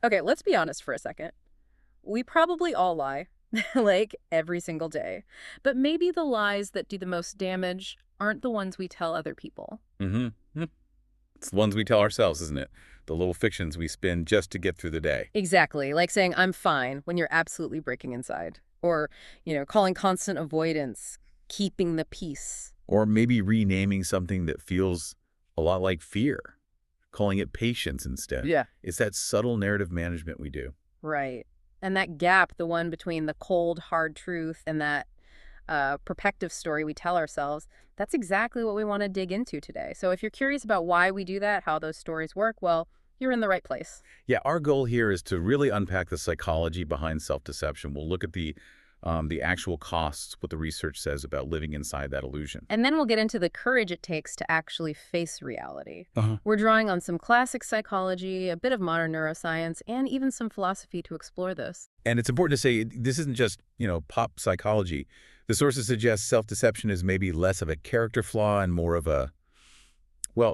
Okay, let's be honest for a second. We probably all lie, like every single day. But maybe the lies that do the most damage aren't the ones we tell other people. Mm-hmm. It's the ones we tell ourselves, isn't it? The little fictions we spin just to get through the day. Exactly, like saying I'm fine when you're absolutely breaking inside. Or, calling constant avoidance, keeping the peace. Or maybe renaming something that feels a lot like fear, calling it patience instead. Yeah. It's that subtle narrative management we do. Right. And that gap, the one between the cold, hard truth and that perspective story we tell ourselves, that's exactly what we want to dig into today. So if you're curious about why we do that, how those stories work, well, you're in the right place. Yeah, our goal here is to really unpack the psychology behind self-deception. We'll look at the actual costs, what the research says about living inside that illusion. And then we'll get into the courage it takes to actually face reality. Uh-huh. We're drawing on some classic psychology, a bit of modern neuroscience, and even some philosophy to explore this. And it's important to say this isn't just, pop psychology. The sources suggest self-deception is maybe less of a character flaw and more of a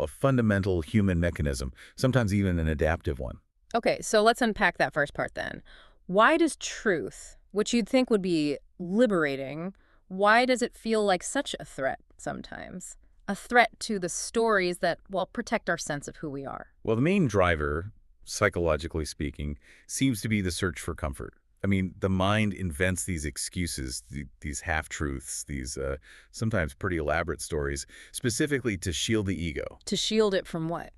fundamental human mechanism, sometimes even an adaptive one. Okay, so let's unpack that first part then. Why does truth, which you'd think would be liberating, why does it feel like such a threat sometimes? A threat to the stories that, well, protect our sense of who we are. Well, the main driver, psychologically speaking, seems to be the search for comfort. I mean, the mind invents these excuses, these half-truths, these sometimes pretty elaborate stories, specifically to shield the ego. To shield it from what?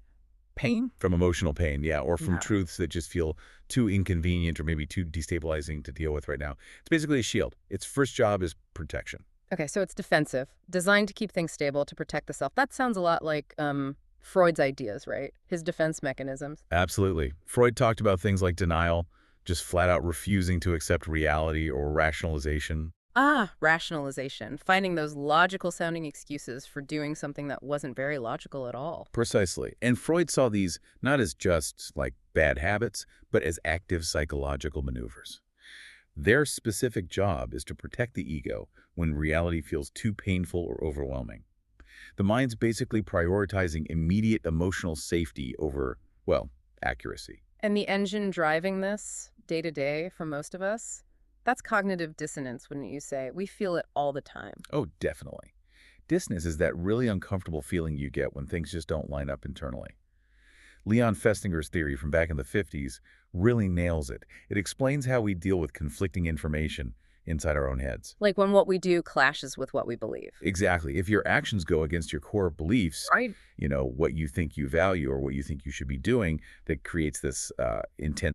Pain? From emotional pain, yeah, or from Yeah. truths that just feel too inconvenient or maybe too destabilizing to deal with right now. It's basically a shield. Its first job is protection. Okay, so it's defensive, designed to keep things stable, to protect the self. That sounds a lot like Freud's ideas, right? His defense mechanisms. Absolutely. Freud talked about things like denial, just flat out refusing to accept reality or rationalization. Ah, rationalization, finding those logical sounding excuses for doing something that wasn't very logical at all. Precisely. And Freud saw these not as just like bad habits, but as active psychological maneuvers. Their specific job is to protect the ego when reality feels too painful or overwhelming. The mind's basically prioritizing immediate emotional safety over, well, accuracy. And the engine driving this day to day for most of us, that's cognitive dissonance, wouldn't you say? We feel it all the time. Oh, definitely. Dissonance is that really uncomfortable feeling you get when things just don't line up internally. Leon Festinger's theory from back in the 50s really nails it. It explains how we deal with conflicting information inside our own heads. Like when what we do clashes with what we believe. Exactly. If your actions go against your core beliefs, Right. what you think you value or what you think you should be doing, that creates this intense